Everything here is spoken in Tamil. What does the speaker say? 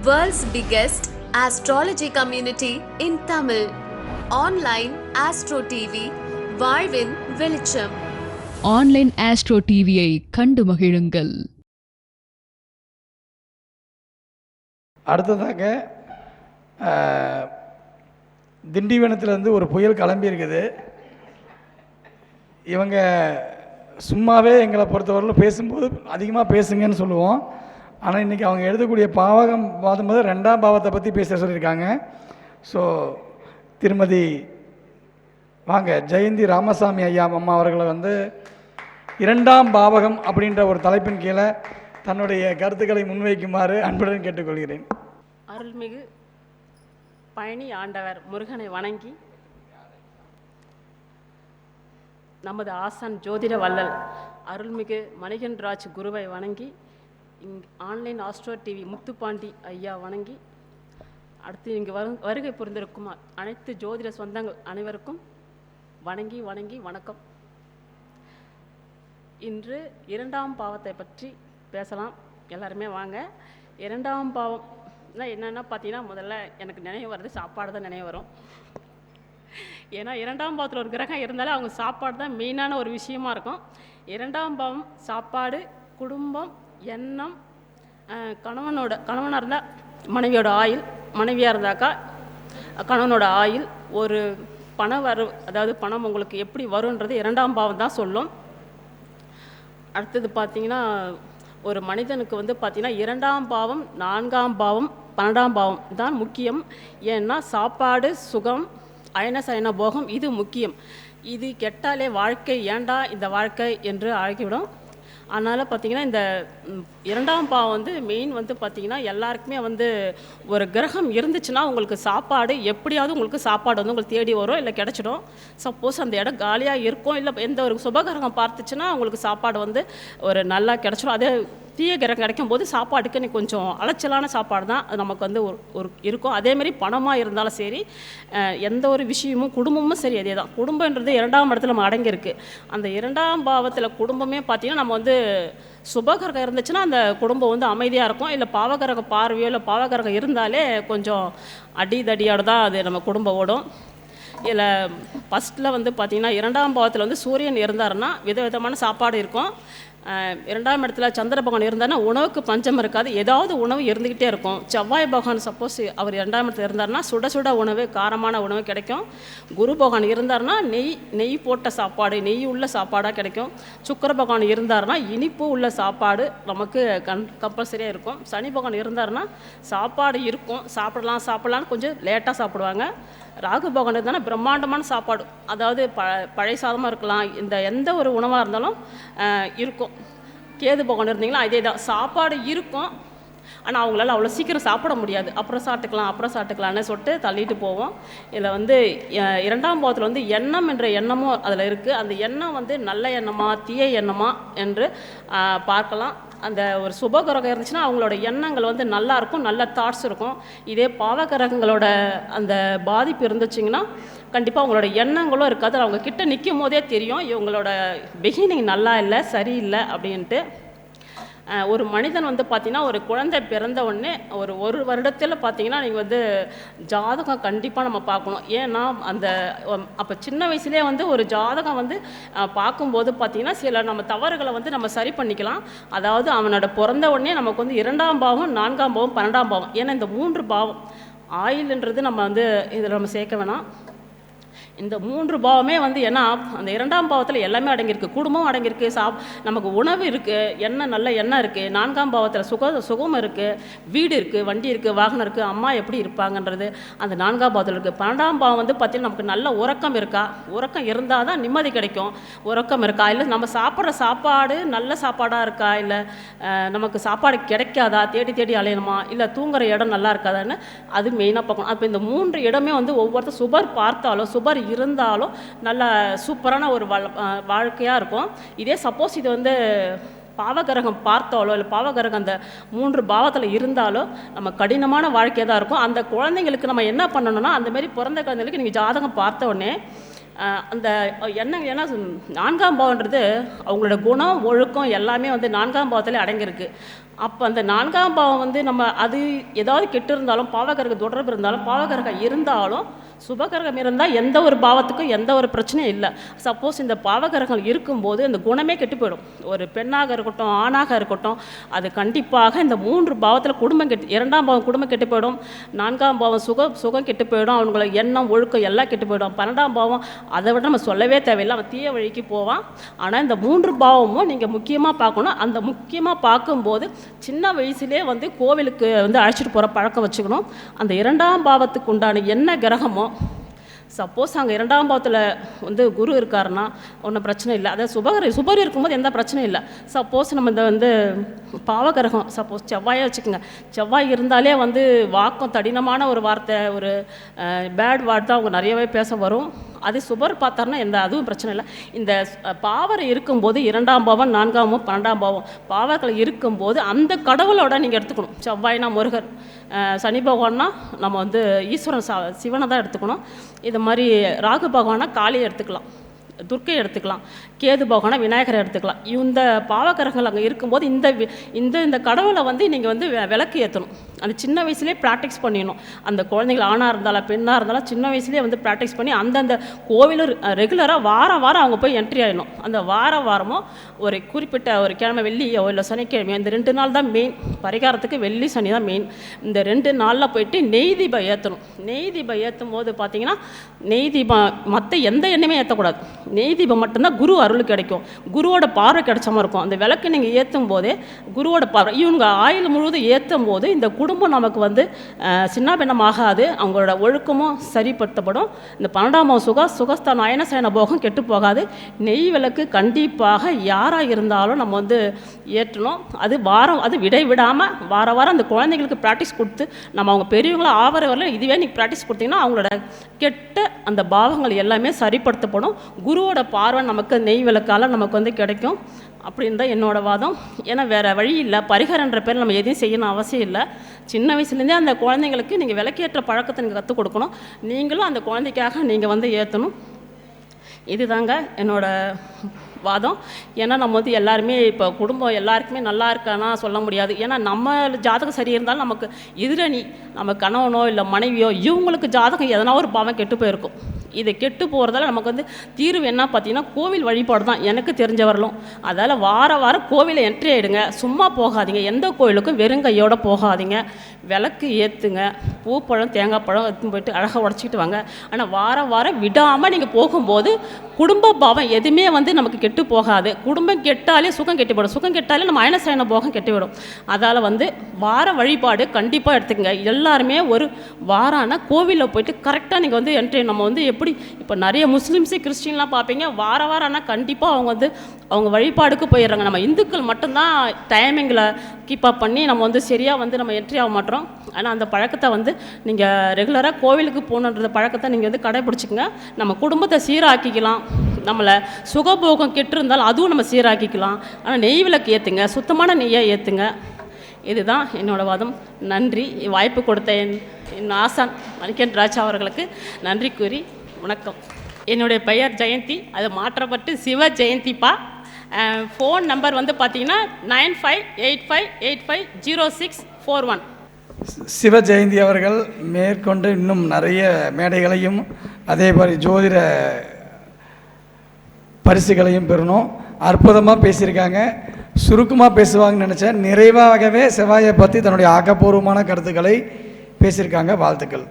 World's biggest astrology community in Tamil. Online Astro TV, வாழ்வின் வெளிச்சம். ஆன்லைன் ஆஸ்ட்ரோ டிவியை கண்டு மகிழுங்கள். அடுத்ததாக திண்டிவனத்துலேருந்து ஒரு புயல் கிளம்பி இருக்குது. இவங்க சும்மாவே எங்களை பொறுத்தவரையில் பேசும்போது அதிகமாக பேசுங்கன்னு சொல்லுவோம். ஆனால் இன்றைக்கி அவங்க எழுதக்கூடிய பாவகம் பார்க்கும்போது 2ஆம் பாவத்தை பற்றி பேச சொல்லியிருக்காங்க. ஸோ திருமதி ஜெயந்தி ராமசாமி ஐயா அம்மா அவர்களை 2ஆம் பாவகம் அப்படின்ற ஒரு தலைப்பின் கீழே தன்னுடைய கருத்துக்களை முன்வைக்குமாறு அன்புடன் கேட்டுக்கொள்கிறேன். அருள்மிகு பழனி ஆண்டவர் முருகனை வணங்கி, நமது ஆசான் ஜோதிட வள்ளல் அருள்மிகு மணிகண்டராஜ் குருவை வணங்கி, ஆன்லைன் ஆஸ்ட்ரோ டிவி முத்துப்பாண்டி ஐயா வணங்கி, அடுத்து இங்கு வருகை புரிந்திருக்கும் அனைத்து ஜோதிட சொந்தங்கள் அனைவருக்கும் வணங்கி வணக்கம். இன்று 2ஆம் பாவத்தை பற்றி பேசலாம். எல்லாருமே வாங்க. 2ஆம் பாவம்னா என்னென்னா பார்த்தீங்கன்னா, முதல்ல எனக்கு நினைவு வருது சாப்பாடு தான் நினைவு வரும். ஏன்னா 2ஆம் பாவத்தில் ஒரு கிரகம் இருந்தாலே அவங்க சாப்பாடு தான் மெயினான ஒரு விஷயமா இருக்கும். 2ஆம் பாவம் சாப்பாடு, குடும்பம், எண்ணம், கணவனாக இருந்தால் மனைவியோட ஆயுள், மனைவியாக இருந்தாக்கா கணவனோட ஆயுள், ஒரு அதாவது பணம் உங்களுக்கு எப்படி வருன்றது 2ஆம் பாவம் தான் சொல்லும். அடுத்தது பார்த்திங்கன்னா, ஒரு மனிதனுக்கு பார்த்திங்கன்னா 2ஆம் பாவம், 4ஆம் பாவம், 12ஆம் பாவம் தான் முக்கியம். ஏன்னா சாப்பாடு, சுகம், அயன சயன போகம் இது முக்கியம். இது கெட்டாலே வாழ்க்கை ஏண்டா இந்த வாழ்க்கை என்று ஆகிவிடும். அதனால் பார்த்திங்கன்னா இந்த 2ஆம் பாவம் மெயின் பார்த்திங்கன்னா எல்லாருக்குமே ஒரு கிரகம் இருந்துச்சுன்னா உங்களுக்கு சாப்பாடு எப்படியாவது உங்களுக்கு சாப்பாடு உங்களுக்கு தேடி வரும், இல்லை கிடச்சிடும். சப்போஸ் அந்த இடம் காலியாக இருக்கும், இல்லை எந்த ஒரு சுபகிரகம் பார்த்துச்சுன்னா உங்களுக்கு சாப்பாடு ஒரு நல்லா கிடச்சிடும். அதே தீய கிரகம் கிடைக்கும் போது சாப்பாட்டுக்கு கொஞ்சம் அலைச்சலான சாப்பாடு தான் அது நமக்கு ஒரு இருக்கும். அதேமாதிரி பணமாக இருந்தாலும் சரி, எந்த ஒரு விஷயமும் குடும்பமும் சரி அதே தான். குடும்பன்றது 2ஆம் இடத்துல நம்ம அடங்கியிருக்கு. அந்த 2ஆம் பாவத்தில் குடும்பமே பார்த்திங்கன்னா நம்ம சுபகிரகம் இருந்துச்சுன்னா அந்த குடும்பம் அமைதியாக இருக்கும். இல்லை பாவகிரக பார்வையோ இல்லை பாவகிரகம் இருந்தாலே கொஞ்சம் அடிதடியோடு தான் அது நம்ம குடும்பம் ஓடும். இதில் ஃபஸ்ட்டில் பார்த்திங்கன்னா 2ஆம் பாவத்தில் சூரியன் இருந்தாருன்னா விதவிதமான சாப்பாடு இருக்கும். 2ஆம் இடத்துல சந்திர பகவான் இருந்தார்னா உணவுக்கு பஞ்சம் இருக்காது, ஏதாவது உணவு இருந்துக்கிட்டே இருக்கும். செவ்வாய் பகவான் சப்போஸ் அவர் 2ஆம் இடத்துல இருந்தார்னா சுட சுட உணவு, காரமான உணவு கிடைக்கும். குரு பகவான் இருந்தார்னா நெய் போட்ட சாப்பாடு, நெய் உள்ள சாப்பாடாக கிடைக்கும். சுக்கிர பகவான் இருந்தார்னா இனிப்பு உள்ள சாப்பாடு நமக்கு கம்பல்சரியாக இருக்கும். சனி பகவான் இருந்தார்னா சாப்பாடு இருக்கும், சாப்பிடலான்னு கொஞ்சம் லேட்டாக சாப்பிடுவாங்க. ராகு பகவான் இருந்தாலும் பிரம்மாண்டமான சாப்பாடு, அதாவது பழைய சாதமாக இருக்கலாம், எந்த ஒரு உணவாக இருந்தாலும் இருக்கும். கேது பகவான் இருந்தீங்களா இதே தான், சாப்பாடு இருக்கும், ஆனால் அவங்களால அவ்வளோ சீக்கிரம் சாப்பிட முடியாது. அப்புறம் சாப்பிட்டுக்கலான்னு சொல்லிட்டு தள்ளிட்டு போவோம். இதில் 2ஆம் பாவத்தில் எண்ணம் என்ற எண்ணமும் அதில் இருக்குது. அந்த எண்ணம் நல்ல எண்ணமா தீய எண்ணமா என்று பார்க்கலாம். அந்த ஒரு சுபகிரகம் இருந்துச்சுன்னா அவங்களோட எண்ணங்கள் நல்லா இருக்கும், நல்ல தாட்ஸ் இருக்கும். இதே பாவகிரகங்களோட அந்த பாதிப்பு இருந்துச்சுங்கன்னா கண்டிப்பாக அவங்களோட எண்ணங்களும் இருக்காது. அவங்க கிட்ட நிற்கும் போதே தெரியும் இவங்களோட பிகினிங் நல்லா இல்லை, சரியில்லை அப்படின்ட்டு. ஒரு மனிதன் பார்த்திங்கன்னா ஒரு குழந்தை பிறந்த உடனே ஒரு வருடத்தில் பார்த்திங்கன்னா நீங்கள் ஜாதகம் கண்டிப்பாக நம்ம பார்க்கணும். ஏன்னா அப்போ சின்ன வயசுலேயே ஒரு ஜாதகம் பார்க்கும்போது பார்த்திங்கன்னா சில நம்ம தவறுகளை நம்ம சரி பண்ணிக்கலாம். அதாவது அவனோட பிறந்த உடனே நமக்கு 2ஆம் பாவம், 4ஆம் பாவம், 12ஆம் பாவம், ஏன்னா இந்த 3 பாவம் ஆயுள்ன்றது நம்ம இதில் நம்ம சேர்க்க வேணாம். இந்த 3 பாவமே ஏன்னா அந்த 2ஆம் பாவத்தில் எல்லாமே அடங்கியிருக்கு. குடும்பம் அடங்கியிருக்கு, நமக்கு உணவு இருக்குது, நல்ல எண்ணம் இருக்குது. 4ஆம் பாவத்தில் சுகம் இருக்குது, வீடு இருக்குது, வண்டி இருக்குது, வாகனம் இருக்குது, அம்மா எப்படி இருப்பாங்கன்றது அந்த 4ஆம் பாவத்தில் இருக்குது. 12ஆம் பாவம் பார்த்தீங்கன்னா நமக்கு நல்ல உறக்கம் இருக்கா, உறக்கம் இருந்தால் தான் நிம்மதி கிடைக்கும். உறக்கம் இருக்கா, இல்லை நம்ம சாப்பிட்ற சாப்பாடு நல்ல சாப்பாடாக இருக்கா, இல்லை நமக்கு சாப்பாடு கிடைக்காதா, தேடி அலையணுமா, இல்லை தூங்குற இடம் நல்லா இருக்காதான்னு அது மெயினாக பார்க்கணும். அப்போ இந்த 3 இடமே ஒவ்வொருத்தர் சுபர் பார்த்தாலும் சுபர் இருந்தாலும் நல்ல சூப்பரான ஒரு வாழ்க்கையாக இருக்கும். இதே சப்போஸ் இது பாவகிரகம் பார்த்தாலோ இல்லை பாவகிரகம் அந்த 3 பாவத்தில் இருந்தாலோ நம்ம கடினமான வாழ்க்கையாக தான் இருக்கும். அந்த குழந்தைங்களுக்கு நம்ம என்ன பண்ணணும்னா, அந்தமாரி பிறந்த குழந்தைங்களுக்கு நீங்கள் ஜாதகம் பார்த்த உடனே அந்த எண்ணம், ஏன்னா 4ஆம் பாவன்றது அவங்களோட குணம், ஒழுக்கம் எல்லாமே 4ஆம் பாவத்திலே அடங்கியிருக்கு. அப்போ அந்த 4ஆம் பாவம் வந்து நம்ம அது ஏதாவது கெட்டு இருந்தாலும் பாவகரக தொடர்பு இருந்தாலும் பாவகரகம் இருந்தாலும் சுபகரகம் இருந்தால் எந்த ஒரு பாவத்துக்கும் எந்த ஒரு பிரச்சனையும் இல்லை. சப்போஸ் இந்த பாவகரங்கள் இருக்கும்போது அந்த குணமே கெட்டு போயிடும். ஒரு பெண்ணாக இருக்கட்டும் ஆணாக இருக்கட்டும், அது கண்டிப்பாக இந்த 3 பாவத்தில் குடும்பம் கெட்டு, 2ஆம் பாவம் குடும்பம் கெட்டு போயிடும், 4ஆம் பாவம் சுகம் கெட்டு போயிடும், அவங்கள எண்ணம் ஒழுக்கம் எல்லாம் கெட்டு போயிடும். 12ஆம் பாவம் அதை விட நம்ம சொல்லவே தேவையில்லை, அவன் தீய வழிக்கு போவான். ஆனால் இந்த 3 பாவமும் நீங்கள் முக்கியமாக பார்க்கணும். அந்த முக்கியமாக பார்க்கும்போது சின்ன வயசுலேயே வந்து கோவிலுக்கு வந்து அழைச்சிட்டு போகிற பழக்கம் வச்சுக்கணும். அந்த 2ஆம் பாவத்துக்கு உண்டான என்ன கிரகமோ, சப்போஸ் அங்கே 2ஆம் பாவத்தில் வந்து குரு இருக்காருன்னா ஒன்றும் பிரச்சனை இல்லை. அதாவது சுபர் இருக்கும்போது எந்த பிரச்சனையும் இல்லை. சப்போஸ் நம்ம இந்த வந்து பாவகிரகம் சப்போஸ் செவ்வாயே வச்சுக்கோங்க, செவ்வாய் இருந்தாலே வந்து வாக்கம் தடினமான ஒரு வார்த்தை, ஒரு பேட் வார்த்தை தான் அவங்க நிறையவே பேச வரும். அது சுபர் பார்த்தாருன்னா அதுவும் பிரச்சனை இல்லை. இந்த பாவரை இருக்கும்போது 2ஆம் பாவம் 4ஆம் பாவம் 12ஆம் பாவம் பாவர்கள் இருக்கும்போது அந்த கடவுளோட நீங்கள் எடுத்துக்கணும். செவ்வாய்னா முருகர், சனி பகவான்னா நம்ம வந்து ஈஸ்வரன் சிவனை தான் எடுத்துக்கணும். இது மாதிரி ராகு பகவானா காளியை எடுத்துக்கலாம், துர்க்கை எடுத்துக்கலாம், கேது பகவானா விநாயகரை எடுத்துக்கலாம். இந்த பாவகரங்கள் அங்கே இருக்கும்போது இந்த கடவுளை வந்து நீங்கள் வந்து விளக்கு ஏற்றணும். அந்த சின்ன வயசுலேயே ப்ராக்டிஸ் பண்ணிடணும். அந்த குழந்தைகள் ஆணாக இருந்தாலும் பெண்ணாக இருந்தாலும் சின்ன வயசுலேயே வந்து ப்ராக்டிஸ் பண்ணி அந்தந்த கோவிலும் ரெகுலராக வாரம் அவங்க போய் என்ட்ரி ஆகிடணும். அந்த வாரமும் ஒரு குறிப்பிட்ட ஒரு கிழமை வெள்ளியோ இல்லை சனிக்கிழமையோ இந்த 2 நாள் தான் மெயின். பரிகாரத்துக்கு வெள்ளி சனி தான் மெயின். இந்த 2 நாளில் போயிட்டு நெய் தீபம் ஏற்றணும். நெய் தீபம் ஏற்றும் போது பார்த்தீங்கன்னா நெய் தீபம் மற்ற எந்த எண்ணெயுமே ஏற்றக்கூடாது. நெய் தீபம் மட்டும்தான் குரு அருள் கிடைக்கும், குருவோட பார்வை கிடைச்ச மாதிரி இருக்கும். அந்த விளக்கு நீங்கள் ஏற்றும் போதே குருவோட பார்வை இவங்க ஆயுள் முழுவதும் ஏற்றும் போது இந்த குடும்பம் நமக்கு வந்து சின்ன பின்னம் ஆகாது, அவங்களோட ஒழுக்கமும் சரிப்படுத்தப்படும். இந்த 12ஆம் சுகஸ்தான அயனசயன போகம் கெட்டு போகாது. நெய் விளக்கு கண்டிப்பாக யாராக இருந்தாலும் நம்ம வந்து ஏற்றணும். அது விடாமல் வாரம் அந்த குழந்தைங்களுக்கு ப்ராக்டிஸ் கொடுத்து நம்ம அவங்க பெரியவங்களும் ஆவர வரல இதுவே நீங்கள் ப்ராக்டிஸ் கொடுத்தீங்கன்னா அவங்களோட கெட்ட அந்த பாவங்கள் எல்லாமே சரிப்படுத்தப்படும். குருவோட பார்வை நமக்கு நெய் விளக்கால் நமக்கு வந்து கிடைக்கும் அப்படின்னு தான் என்னோட வாதம். ஏன்னா வேறு வழி இல்லை, பரிகாரன்ற பேர் நம்ம எதையும் செய்யணும் அவசியம் இல்லை. சின்ன வயசுலேருந்தே அந்த குழந்தைங்களுக்கு நீங்கள் விளக்கேற்ற பழக்கத்தை நீங்கள் கற்றுக் கொடுக்கணும். நீங்களும் அந்த குழந்தைக்காக நீங்கள் வந்து ஏற்றணும். இதுதாங்க என்னோட வாதம். ஏன்னா நம்ம வந்து எல்லாருமே இப்போ குடும்பம் எல்லாருக்குமே நல்லா இருக்கானா சொல்ல முடியாது. ஏன்னா நம்ம ஜாதகம் சரி இருந்தாலும் நமக்கு எதிரணி நம்ம கணவனோ இல்லை மனைவியோ இவங்களுக்கு ஜாதகம் எதனா ஒரு பாவம் கெட்டு போயிருக்கும். இது கெட்டு போகிறதால நமக்கு வந்து தீர்வு என்ன பார்த்தீங்கன்னா கோவில் வழிபாடு தான் எனக்கு தெரிஞ்ச வரலும். அதால் வாரம் கோவிலை என்ட்ரி ஆகிடுங்க, சும்மா போகாதீங்க, எந்த கோவிலுக்கும் வெறுங்கையோடு போகாதீங்க, விளக்கு ஏற்றுங்க, பூப்பழம் தேங்காய் பழம் எடுத்துன்னு போயிட்டு அழகாக உடச்சிக்கிட்டு வாங்க. ஆனால் வாரம் விடாமல் நீங்கள் போகும்போது குடும்ப பாவம் எதுவுமே வந்து நமக்கு கெட்டு போகாது. குடும்பம் கெட்டாலே சுகம் கெட்டு போயிடும், சுகம் கெட்டாலே நம்ம அயனசயன போகம் கெட்டுவிடும். அதால் வந்து வார வழிபாடு கண்டிப்பாக எடுத்துக்கங்க. எல்லாருமே ஒரு வாரான கோவிலில் போயிட்டு கரெக்டாக நீங்கள் வந்து என்ட்ரி நம்ம வந்து எப்படி இப்போ நிறைய முஸ்லீம்ஸு கிறிஸ்டின்லாம் பார்ப்பீங்க வாரம் ஆனால் கண்டிப்பாக அவங்க வந்து அவங்க வழிபாடுக்கு போயிடுறாங்க. நம்ம இந்துக்கள் மட்டும்தான் டைமிங்கில் கீப் அப் பண்ணி நம்ம வந்து சரியாக வந்து நம்ம என்ட்ரி ஆக மாட்டோம். ஆனால் அந்த பழக்கத்தை வந்து நீங்கள் ரெகுலராக கோவிலுக்கு போகணுன்ற பழக்கத்தை நீங்கள் வந்து கடைப்பிடிச்சிக்கங்க. நம்ம குடும்பத்தை சீராக்கிக்கலாம், நம்மளை சுகபோகம் கெட்டிருந்தாலும் அதுவும் நம்ம சீராக்கிக்கலாம். ஆனால் நெய் விளக்கு ஏற்றுங்க, சுத்தமான நெய்யை ஏற்றுங்க. இதுதான் என்னோடய வாதம். நன்றி. வாய்ப்பு கொடுத்த என் ஆசான் மணிகண்டன் ராஜா அவர்களுக்கு நன்றி கூறி வணக்கம். என்னுடைய பெயர் ஜெயந்தி, அது மாற்றப்பட்டு சிவ ஜெயந்திப்பா. ஃபோன் நம்பர் வந்து பார்த்தீங்கன்னா 9585850641. சிவ ஜெயந்தி அவர்கள் மேற்கொண்டு இன்னும் நிறைய மேடைகளையும் அதே மாதிரி ஜோதிட பரிசுகளையும் பெறணும். அற்புதமாக பேசியிருக்காங்க. சுருக்கமாக பேசுவாங்கன்னு நினச்சேன். நிறைவாகவே செவ்வாயை பற்றி தன்னுடைய ஆக்கப்பூர்வமான கருத்துக்களை பேசியிருக்காங்க. வாழ்த்துக்கள்.